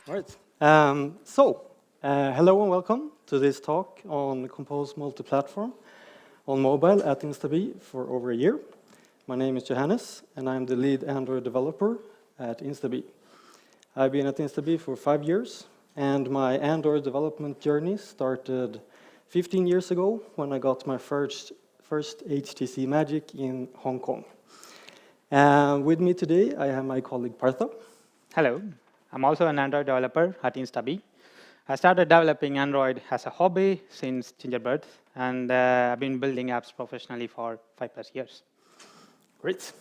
All right. Hello and welcome to this talk on Compose Multiplatform on mobile at Instabee for over a year. My name is Johannes, and I'm the lead Android developer at Instabee. I've been at Instabee for 5 years, and my Android development journey started 15 years ago when I got my first HTC Magic in Hong Kong. With me today, I have my colleague Partha. Hello, I'm also an Android developer at Instabee. I started developing Android as a hobby since gingerbirth, and I've been building apps professionally for 5+ years. Great.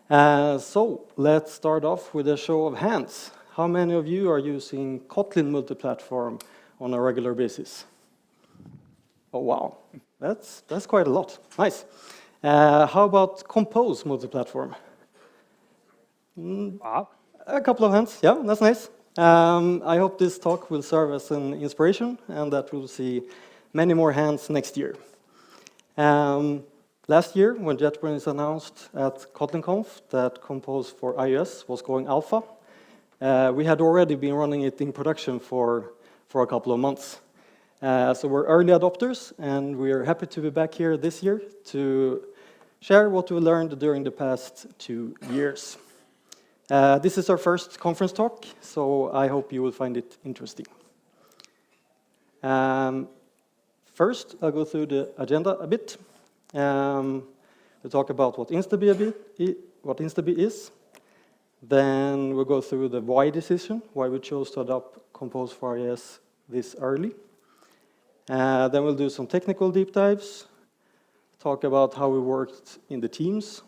So let's start off with a show of hands. How many of you are using Kotlin multiplatform on a regular basis? Oh, wow. That's quite a lot. Nice. How about Compose multiplatform? Wow. A couple of hands. Yeah, that's nice. I hope this talk will serve as an inspiration and that we'll see many more hands next year. Last year, when JetBrains announced at KotlinConf that Compose for iOS was going alpha, we had already been running it in production for a couple of months. So we're early adopters, and we're happy to be back here this year to share what we learned during the past 2 years. This is our first conference talk, so I hope you will find it interesting. First, I'll go through the agenda a bit. We'll talk about what Instabee is. Then we'll go through the why decision, why we chose to adopt Compose for iOS this early. Then we'll do some technical deep dives, talk about how we worked in the teams,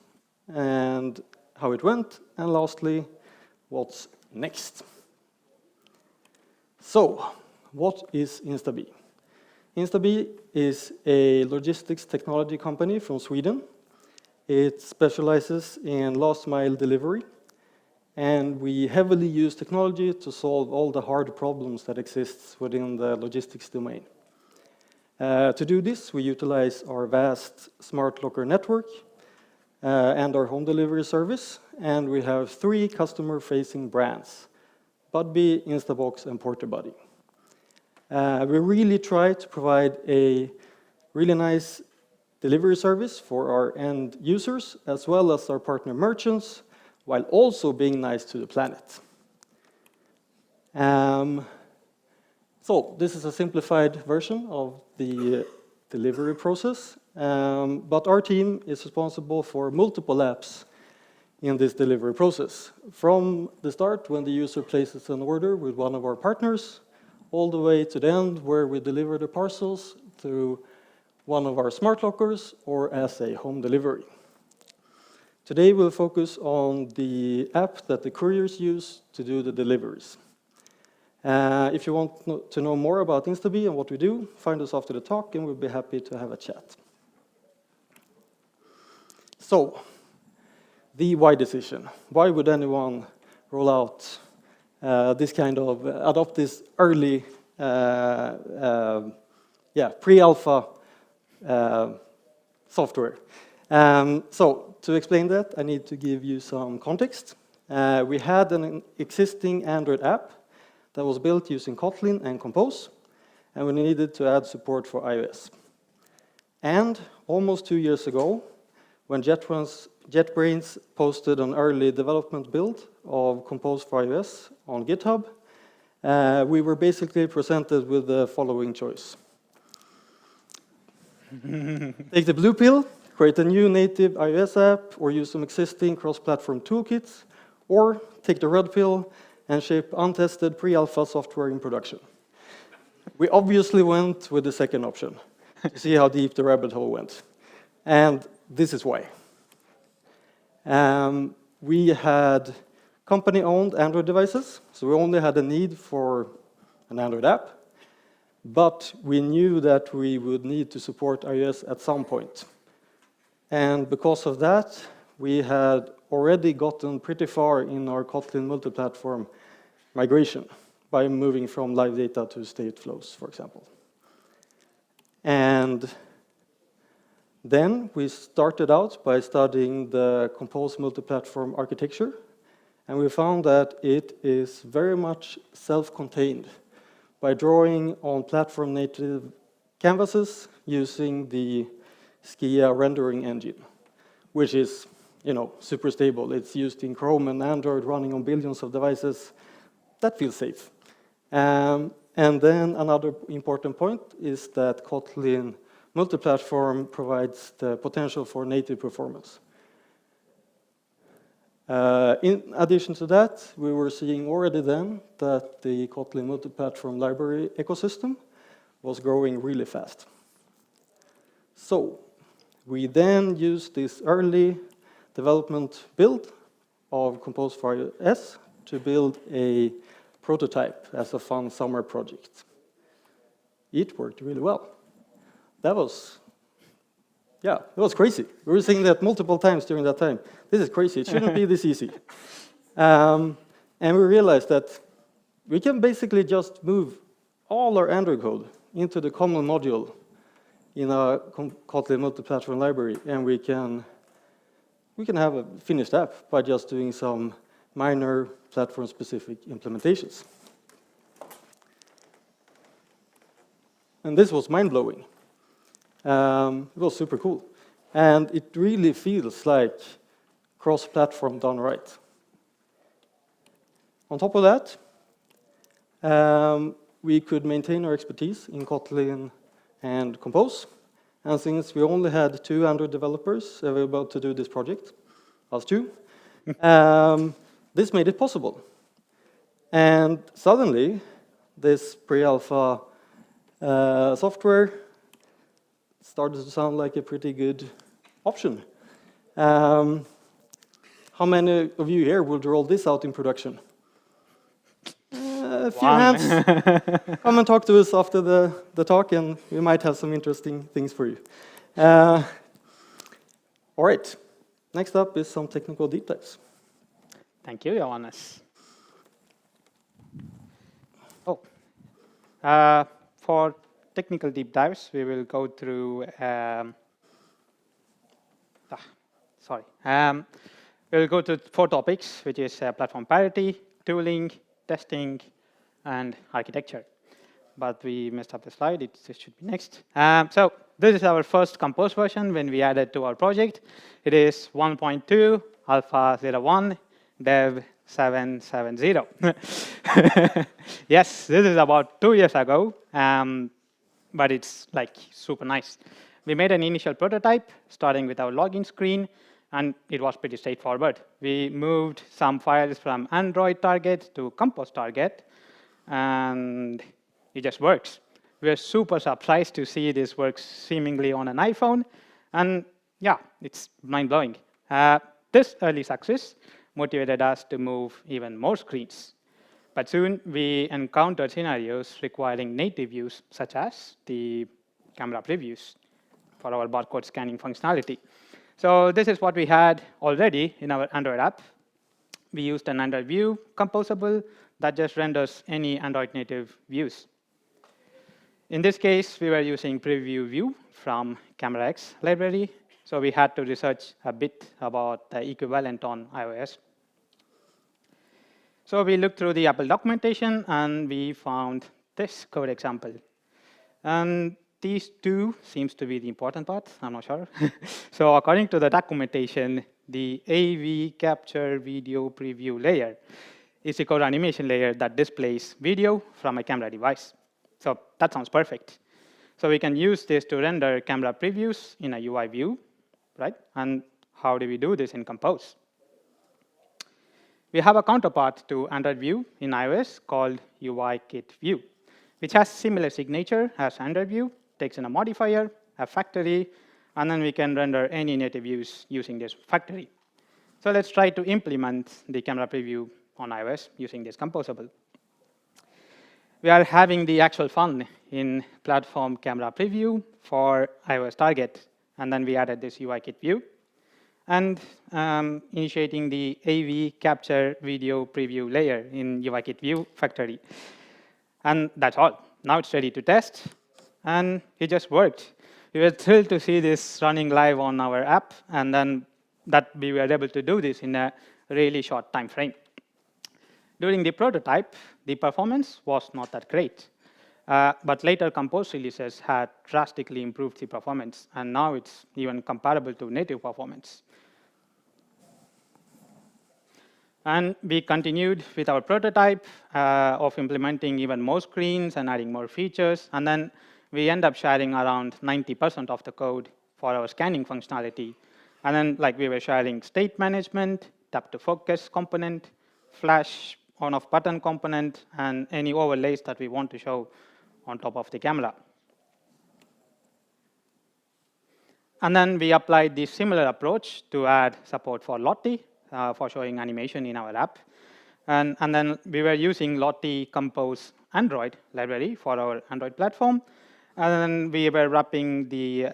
and how it went, and lastly, what's next. So, what is Instabee? Instabee is a logistics technology company from Sweden. It specializes in last mile delivery, and we heavily use technology to solve all the hard problems that exist within the logistics domain. To do this, we utilize our vast smart locker network and our home delivery service, and we have 3 customer-facing brands, Budbee, Instabox, and Porterbuddy. We really try to provide a really nice delivery service for our end users, as well as our partner merchants, while also being nice to the planet. So this is a simplified version of the delivery process, but our team is responsible for multiple apps in this delivery process. From the start, when the user places an order with one of our partners, all the way to the end where we deliver the parcels through one of our smart lockers or as a home delivery. Today we'll focus on the app that the couriers use to do the deliveries. If you want to know more about Instabee and what we do, find us after the talk and we'll be happy to have a chat. So, the why decision. Why would anyone roll out adopt this early, pre-alpha software? So, to explain that, I need to give you some context. We had an existing Android app that was built using Kotlin and Compose, and we needed to add support for iOS. And almost 2 years ago, when JetBrains posted an early development build of Compose for iOS on GitHub, we were basically presented with the following choice. Take the blue pill, create a new native iOS app, or use some existing cross-platform toolkits, or take the red pill and ship untested pre-alpha software in production. We obviously went with the second option to see how deep the rabbit hole went. And this is why. We had company-owned Android devices, so we only had a need for an Android app, but we knew that we would need to support iOS at some point. And because of that, we had already gotten pretty far in our Kotlin multiplatform migration by moving from live data to state flows, for example. And then we started out by studying the Compose multiplatform architecture And we found that it is very much self-contained by drawing on platform-native canvases using the Skia rendering engine, which is, super stable. It's used in Chrome and Android, running on billions of devices. That feels safe. And then another important point is that Kotlin Multiplatform provides the potential for native performance. In addition to that, we were seeing already then that the Kotlin Multiplatform library ecosystem was growing really fast. So we then used this early development build of Compose for iOS to build a prototype as a fun summer project. It worked really well. It was crazy. We were saying that multiple times during that time. This is crazy. It shouldn't be this easy. And we realized that we can basically just move all our Android code into the common module in our Kotlin multi-platform library, and we can have a finished app by just doing some minor platform-specific implementations. And this was mind-blowing. It was super cool. And it really feels like cross-platform done right. On top of that, we could maintain our expertise in Kotlin and Compose. And since we only had 2 Android developers available to do this project, us 2, this made it possible. And suddenly, this pre-alpha software started to sound like a pretty good option. How many of you here will roll this out in production? A few hands. Come and talk to us after the talk, and we might have some interesting things for you. All right. Next up is some technical deep dives. Thank you, Johannes. For technical deep dives, we will go through. We will go to 4 topics, which is platform parity, tooling, testing, and architecture. But we messed up the slide. It should be next. So this is our first Compose version when we added to our project. It is 1.2, alpha 01, dev 770. Yes, this is about 2 years ago, but it's like super nice. We made an initial prototype starting with our login screen, and it was pretty straightforward. We moved some files from Android target to Compose target, and it just works. We're super surprised to see this works seemingly on an iPhone, and yeah, it's mind-blowing. This early success motivated us to move even more screens. But soon we encountered scenarios requiring native views, such as the camera previews for our barcode scanning functionality. So this is what we had already in our Android app. We used an Android view composable that just renders any Android native views. In this case, we were using preview view from CameraX library, so we had to research a bit about the equivalent on iOS. So we looked through the Apple documentation, and we found this code example. And these 2 seems to be the important part. I'm not sure. So according to the documentation, the AV capture video preview layer is a code animation layer that displays video from a camera device. So that sounds perfect. So we can use this to render camera previews in a UI view, right? And how do we do this in Compose? We have a counterpart to Android View in iOS called UIKit View, which has similar signature as Android View, takes in a modifier, a factory, and then we can render any native views using this factory. So let's try to implement the camera preview on iOS using this composable. We are having the actual fun in platform camera preview for iOS target, and then we added this UIKit view, and initiating the AV capture video preview layer in UIKit view factory. And that's all. Now it's ready to test, and it just worked. We were thrilled to see this running live on our app, and then that we were able to do this in a really short time frame. During the prototype, the performance was not that great. But later Compose releases had drastically improved the performance, and now it's even comparable to native performance. And we continued with our prototype of implementing even more screens and adding more features. And then we end up sharing around 90% of the code for our scanning functionality. And then we were sharing state management, tap to focus component, flash on-off button component, and any overlays that we want to show on top of the camera. And then we applied the similar approach to add support for Lottie, for showing animation in our app. And then we were using Lottie Compose Android library for our Android platform. And then we were wrapping the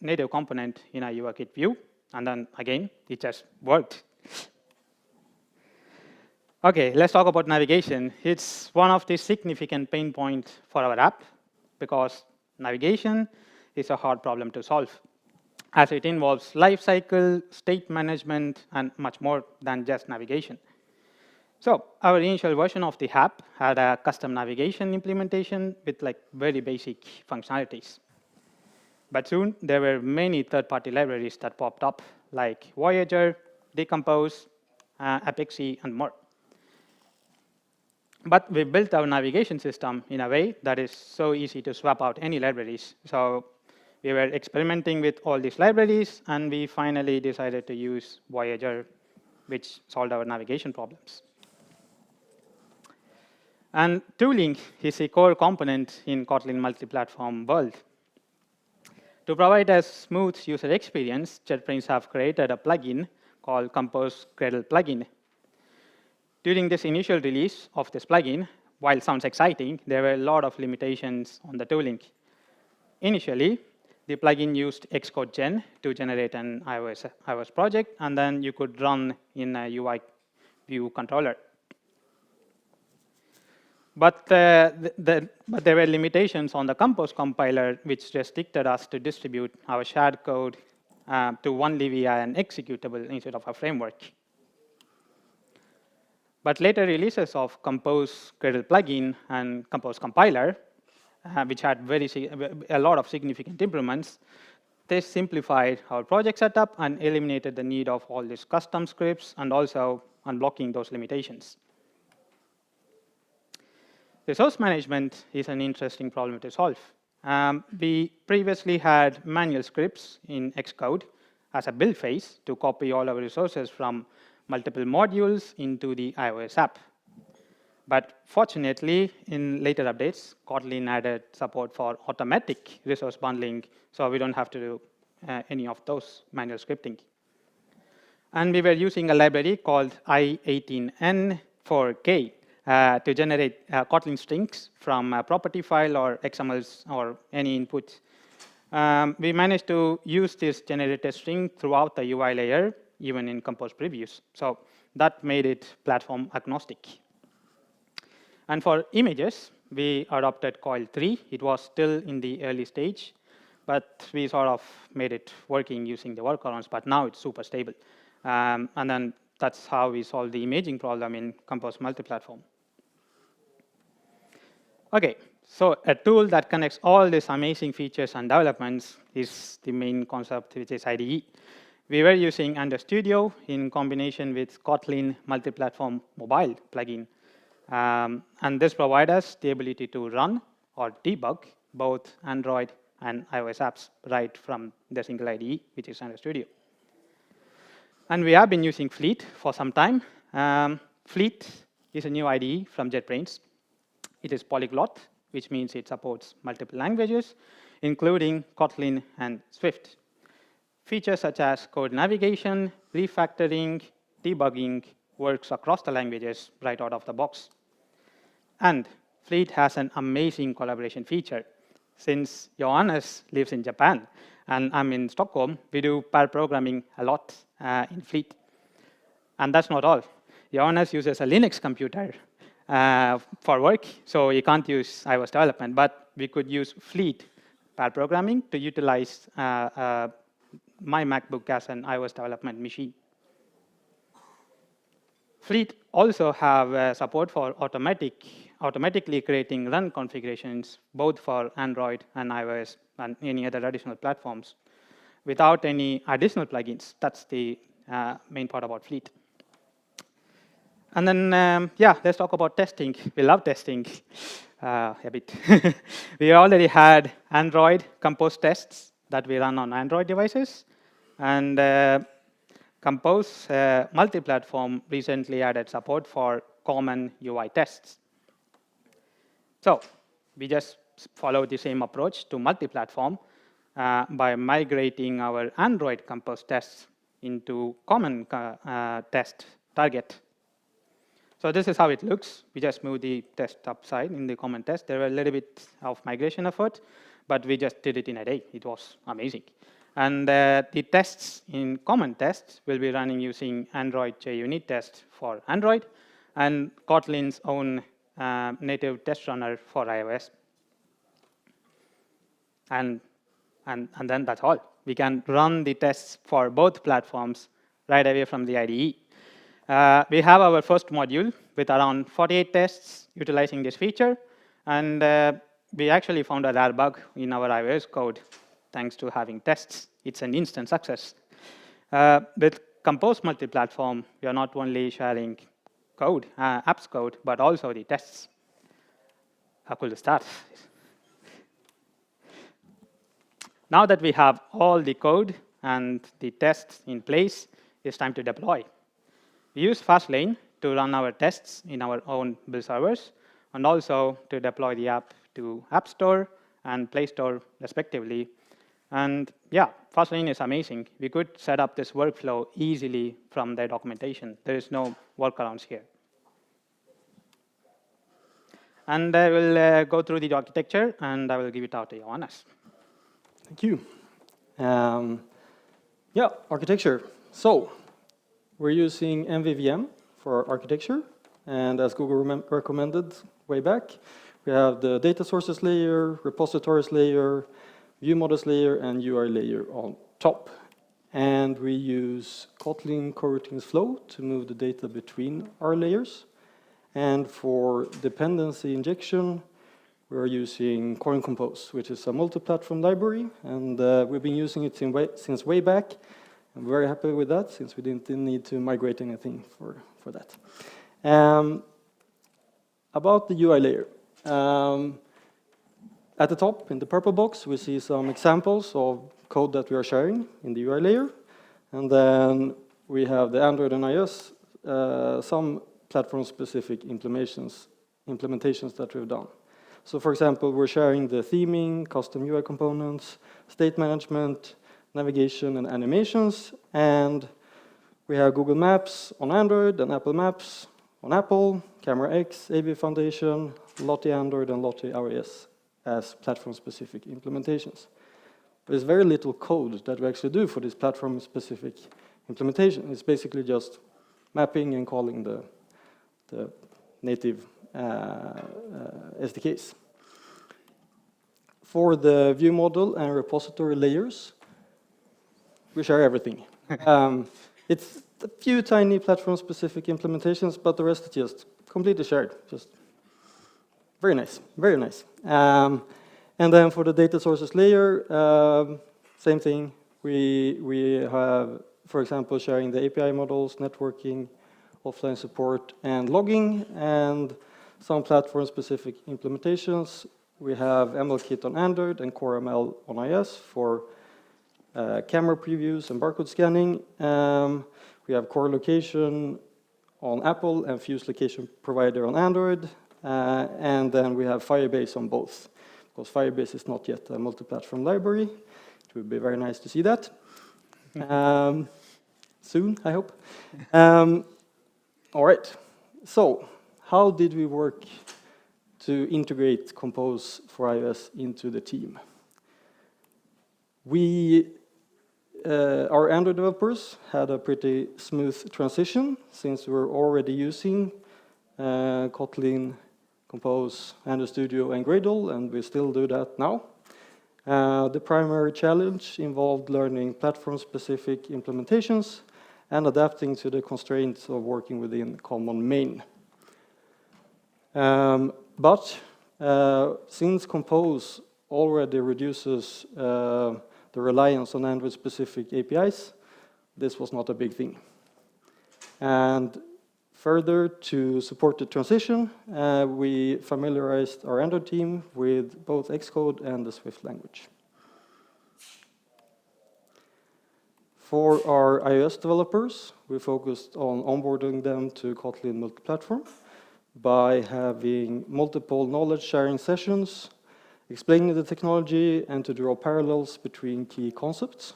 native component in a UIKit view. And then, again, it just worked. OK, let's talk about navigation. It's one of the significant pain points for our app, because navigation is a hard problem to solve, as it involves lifecycle, state management, and much more than just navigation. So our initial version of the app had a custom navigation implementation with very basic functionalities. But soon, there were many third-party libraries that popped up, like Voyager, Decompose, Apexi, and more. But we built our navigation system in a way that is so easy to swap out any libraries. So we were experimenting with all these libraries, and we finally decided to use Voyager, which solved our navigation problems. And tooling is a core component in Kotlin multi-platform world. To provide a smooth user experience, JetBrains have created a plugin called Compose Gradle plugin. During this initial release of this plugin, while it sounds exciting, there were a lot of limitations on the tooling. Initially, the plugin used Xcode Gen to generate an iOS project, and then you could run in a UI view controller. But there were limitations on the Compose compiler, which restricted us to distribute our shared code to only via an executable instead of a framework. But later releases of Compose Gradle plugin and Compose compiler, which had a lot of significant improvements, they simplified our project setup and eliminated the need of all these custom scripts, and also unblocking those limitations. Resource management is an interesting problem to solve. We previously had manual scripts in Xcode as a build phase to copy all our resources from multiple modules into the iOS app. But fortunately, in later updates, Kotlin added support for automatic resource bundling, so we don't have to do any of those manual scripting. And we were using a library called i18n4k to generate Kotlin strings from a property file or XMLs or any input. We managed to use this generated string throughout the UI layer, even in Compose previews. So that made it platform agnostic. And for images, we adopted Coil 3. It was still in the early stage, but we sort of made it working using the workarounds, but now it's super stable. And then that's how we solved the imaging problem in Compose multi-platform. OK, so a tool that connects all these amazing features and developments is the main concept, which is IDE. We were using Under Studio in combination with Kotlin multi-platform mobile plugin. And this provides us the ability to run or debug both Android and iOS apps right from the single IDE, which is Under Studio. And we have been using Fleet for some time. Fleet is a new IDE from JetBrains. It is polyglot, which means it supports multiple languages, including Kotlin and Swift. Features such as code navigation, refactoring, debugging works across the languages right out of the box. And Fleet has an amazing collaboration feature. Since Johannes lives in Japan and I'm in Stockholm, we do pair programming a lot in Fleet. And that's not all. Johannes uses a Linux computer for work, so he can't use iOS development. But we could use Fleet pair programming to utilize my MacBook as an iOS development machine. Fleet also have support for automatically creating run configurations, both for Android and iOS and any other additional platforms, without any additional plugins. That's the main part about Fleet. And then, yeah, let's talk about testing. We love testing a bit. We already had Android Compose tests that we run on Android devices. And Compose Multiplatform recently added support for common UI tests. So we just followed the same approach to multi-platform by migrating our Android Compose tests into common test target. So this is how it looks. We just moved the test upside in the common test. There were a little bit of migration effort, but we just did it in a day. It was amazing. And the tests in common tests will be running using Android JUnit test for Android and Kotlin's own native test runner for iOS. And then that's all. We can run the tests for both platforms right away from the IDE. We have our first module with around 48 tests utilizing this feature. And we actually found a rare bug in our iOS code thanks to having tests. It's an instant success. With Compose Multiplatform, we are not only sharing code, apps code, but also the tests. How cool is that? Now that we have all the code and the tests in place, it's time to deploy. We use Fastlane to run our tests in our own build servers and also to deploy the app to App Store and Play Store, respectively. And yeah, Fastlane is amazing. We could set up this workflow easily from their documentation. There is no workarounds here. And I will go through the architecture, and I will give it out to Johannes. Thank you. Yeah, architecture. So we're using MVVM for our architecture. And as Google recommended way back, we have the data sources layer, repositories layer, view models layer, and UI layer on top. And we use Kotlin coroutines flow to move the data between our layers. And for dependency injection, we're using Kotlin Compose, which is a multi-platform library. And we've been using it since way back. I'm very happy with that, since we didn't need to migrate anything for that. About the UI layer. At the top, in the purple box, we see some examples of code that we are sharing in the UI layer. And then we have the Android and iOS, some platform-specific implementations that we've done. So for example, we're sharing the theming, custom UI components, state management, navigation, and animations. And we have Google Maps on Android and Apple Maps on Apple, Camera X, AB Foundation, Lottie Android, and Lottie iOS as platform-specific implementations. But there's very little code that we actually do for this platform-specific implementation. It's basically just mapping and calling the native SDKs. For the view model and repository layers, we share everything. It's a few tiny platform-specific implementations, but the rest is just completely shared. Just very nice, very nice. And then for the data sources layer, same thing. We have, for example, sharing the API models, networking, offline support, and logging, and some platform-specific implementations. We have MLKit on Android and CoreML on iOS for camera previews and barcode scanning. We have Core Location on Apple and Fuse Location Provider on Android. And then we have Firebase on both, because Firebase is not yet a multi-platform library. It would be very nice to see that. Soon, I hope. All right. So how did we work to integrate Compose for iOS into the team? Our Android developers had a pretty smooth transition since we were already using Kotlin, Compose, Android Studio, and Gradle, and we still do that now. The primary challenge involved learning platform-specific implementations and adapting to the constraints of working within common main. But since Compose already reduces the reliance on Android-specific APIs, this was not a big thing. And further, to support the transition, we familiarized our Android team with both Xcode and the Swift language. For our iOS developers, we focused on onboarding them to Kotlin Multiplatform by having multiple knowledge-sharing sessions, explaining the technology, and to draw parallels between key concepts.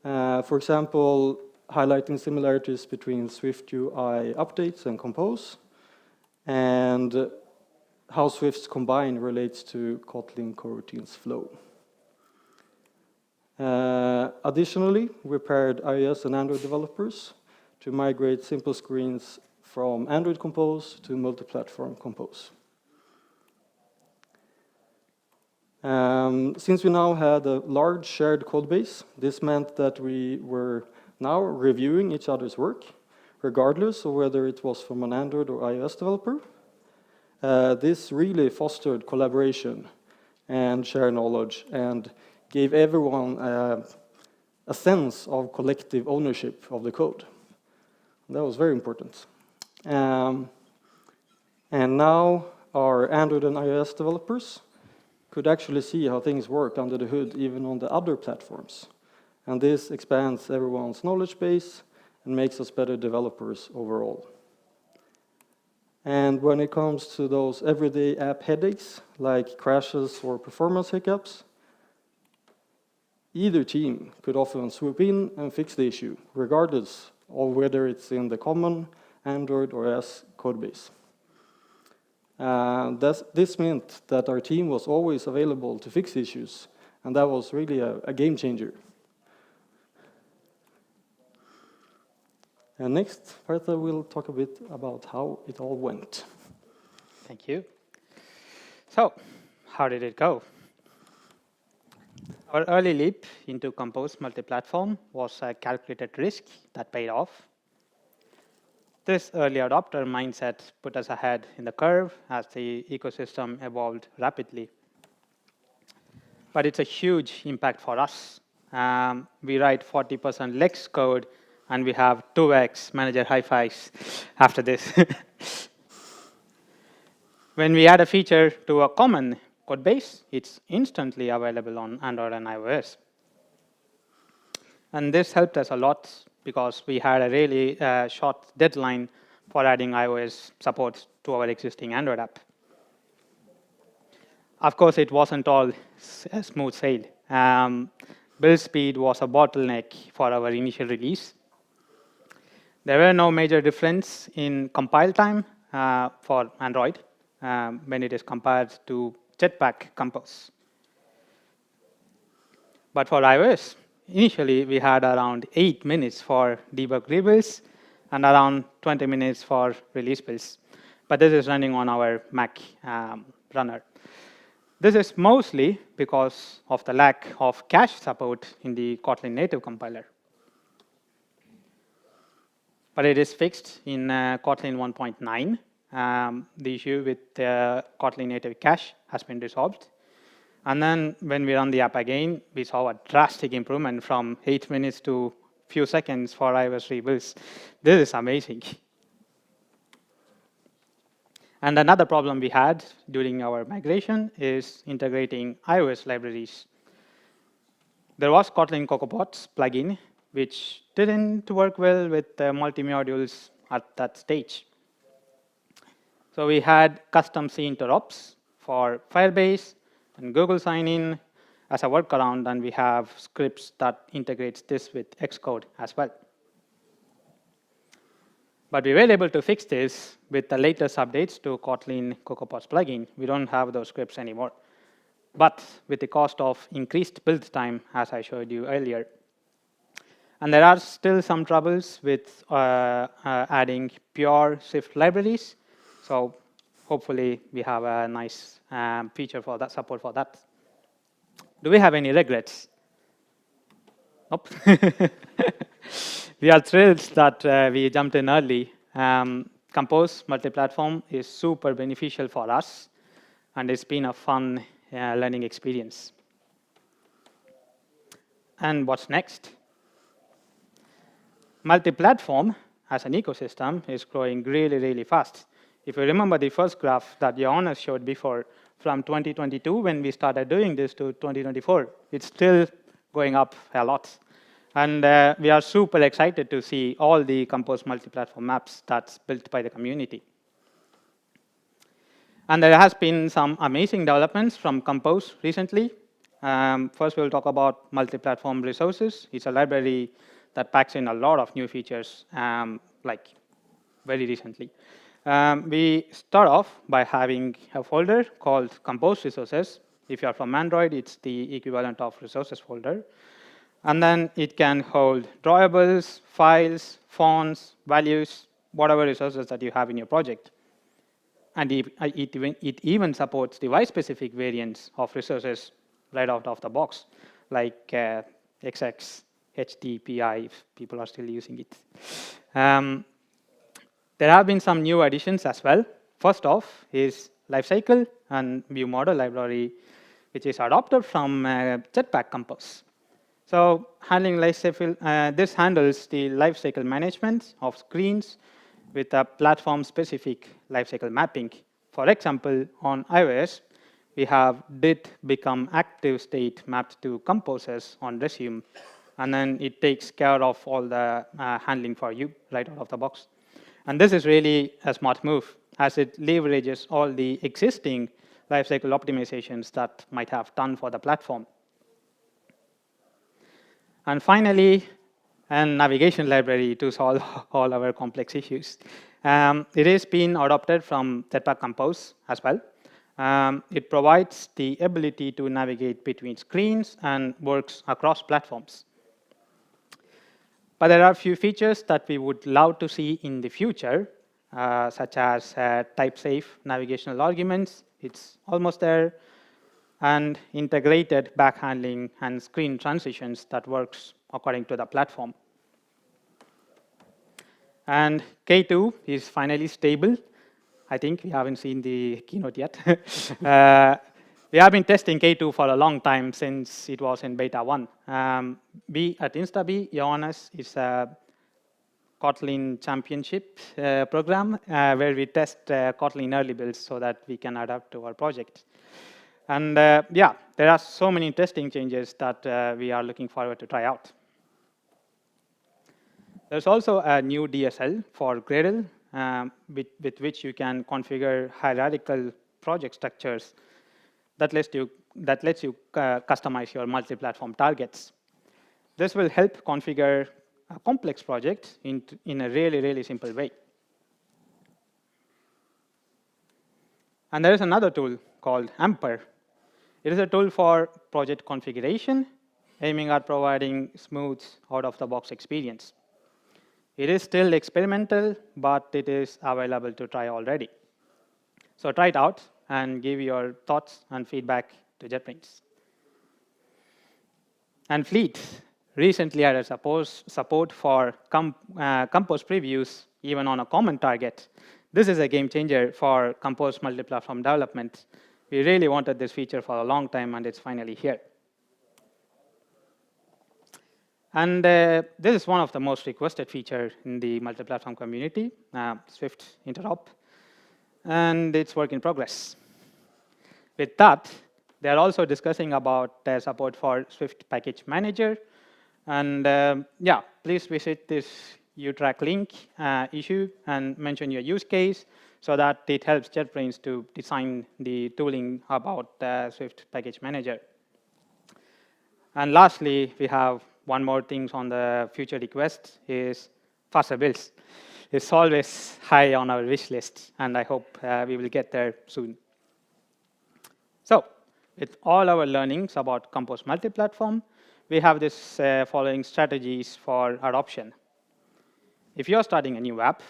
For example, highlighting similarities between Swift UI updates and Compose, and how Swift's combine relates to Kotlin coroutines flow. Additionally, we paired iOS and Android developers to migrate simple screens from Android Compose to multi-platform Compose. Since we now had a large shared code base, this meant that we were now reviewing each other's work, regardless of whether it was from an Android or iOS developer. This really fostered collaboration and shared knowledge and gave everyone a sense of collective ownership of the code. That was very important. And now our Android and iOS developers could actually see how things work under the hood, even on the other platforms. And this expands everyone's knowledge base and makes us better developers overall. And when it comes to those everyday app headaches, like crashes or performance hiccups, either team could often swoop in and fix the issue, regardless of whether it's in the common Android or iOS codebase. This meant that our team was always available to fix issues, and that was really a game changer. And next, Partha will talk a bit about how it all went. Thank you. So, how did it go? Our early leap into Compose multi-platform was a calculated risk that paid off. This early adopter mindset put us ahead in the curve as the ecosystem evolved rapidly. But it's a huge impact for us. We write 40% Lex code, and we have 2x manager high fives after this. When we add a feature to a common code base, it's instantly available on Android and iOS. And this helped us a lot because we had a really short deadline for adding iOS support to our existing Android app. Of course, it wasn't all a smooth sail. Build speed was a bottleneck for our initial release. There were no major difference in compile time for Android when it is compared to Jetpack Compose. But for iOS, initially we had around 8 minutes for debug rebuilds and around 20 minutes for release builds. But this is running on our Mac runner. This is mostly because of the lack of cache support in the Kotlin native compiler. But it is fixed in Kotlin 1.9. The issue with Kotlin native cache has been resolved. And then when we run the app again, we saw a drastic improvement from 8 minutes to few seconds for iOS rebuilds. This is amazing. And another problem we had during our migration is integrating iOS libraries. There was Kotlin CocoaPods plugin, which didn't work well with multi-modules at that stage. So we had custom C interrupts for Firebase and Google sign-in as a workaround, and we have scripts that integrates this with Xcode as well. But we were able to fix this with the latest updates to Kotlin CocoaPods plugin. We don't have those scripts anymore. But with the cost of increased build time, as I showed you earlier. And there are still some troubles with adding pure Swift libraries. So hopefully we have a nice feature for that, support for that. Do we have any regrets? Nope. We are thrilled that we jumped in early. Compose multi-platform is super beneficial for us, and it's been a fun learning experience. And what's next? Multi-platform as an ecosystem is growing really, really fast. If you remember the first graph that Johannes showed before, from 2022 when we started doing this to 2024, it's still going up a lot. And we are super excited to see all the Compose multi-platform maps that's built by the community. And there has been some amazing developments from Compose recently. First, we'll talk about multi-platform resources. It's a library that packs in a lot of new features, like very recently. We start off by having a folder called Compose Resources. If you're from Android, it's the equivalent of Resources folder. And then it can hold drawables, files, fonts, values, whatever resources that you have in your project. And it even supports device-specific variants of resources right out of the box, like XX, HDPI, if people are still using it. There have been some new additions as well. First off is Lifecycle and View Model library, which is adopted from Jetpack Compose. So handling lifecycle, this handles the lifecycle management of screens with a platform-specific lifecycle mapping. For example, on iOS, we have did become active state mapped to composes on resume, and then it takes care of all the handling for you right out of the box. And this is really a smart move, as it leverages all the existing lifecycle optimizations that might have done for the platform. And finally, a navigation library to solve all our complex issues. It is being adopted from Jetpack Compose as well. It provides the ability to navigate between screens and works across platforms. But there are a few features that we would love to see in the future, such as type-safe navigational arguments. It's almost there. And integrated backhandling and screen transitions that works according to the platform. And K2 is finally stable. I think we haven't seen the keynote yet. We have been testing K2 for a long time since it was in beta 1. We at Instabee, Johannes, is a Kotlin championship program where we test Kotlin early builds so that we can adapt to our project. And yeah, there are so many interesting changes that we are looking forward to try out. There's also a new DSL for Gradle, with which you can configure hierarchical project structures that lets you customize your multi-platform targets. This will help configure a complex project in a really, really simple way. And there is another tool called Amper. It is a tool for project configuration, aiming at providing smooth, out-of-the-box experience. It is still experimental, but it is available to try already. So try it out and give your thoughts and feedback to JetBrains. And Fleet recently added support for Compose previews, even on a common target. This is a game changer for Compose multi-platform development. We really wanted this feature for a long time, and it's finally here. And this is one of the most requested features in the multi-platform community, Swift interop. And it's work in progress. With that, they are also discussing about support for Swift Package Manager. And yeah, please visit this UTrack link issue and mention your use case so that it helps JetBrains to design the tooling about Swift Package Manager. And lastly, we have one more thing on the future request is faster builds. It's always high on our wish list, and I hope we will get there soon. So with all our learnings about Compose multi-platform, we have this following strategies for adoption. If you're starting a new app,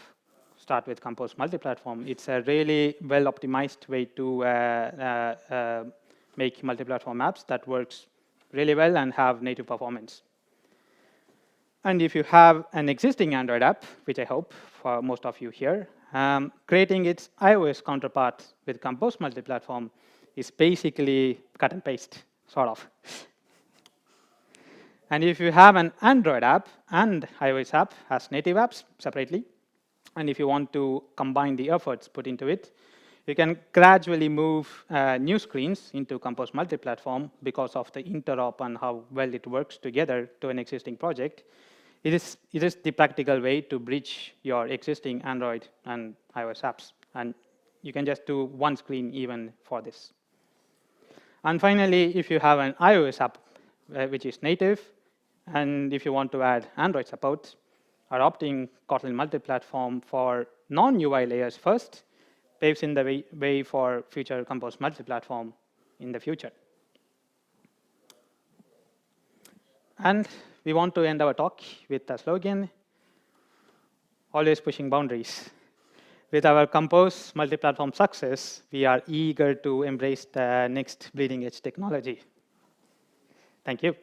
start with Compose multi-platform. It's a really well-optimized way to make multi-platform apps that works really well and have native performance. And if you have an existing Android app, which I hope for most of you here, creating its iOS counterpart with Compose Multiplatform is basically cut and paste, sort of. And if you have an Android app and iOS app as native apps separately, and if you want to combine the efforts put into it, you can gradually move new screens into Compose Multiplatform because of the interop and how well it works together to an existing project. It is the practical way to bridge your existing Android and iOS apps. And you can just do one screen even for this. And finally, if you have an iOS app which is native, and if you want to add Android support, adopting Kotlin Multiplatform for non-UI layers first paves in the way for future Compose Multiplatform in the future. And we want to end our talk with a slogan, always pushing boundaries. With our Compose Multiplatform success, we are eager to embrace the next bleeding edge technology. Thank you.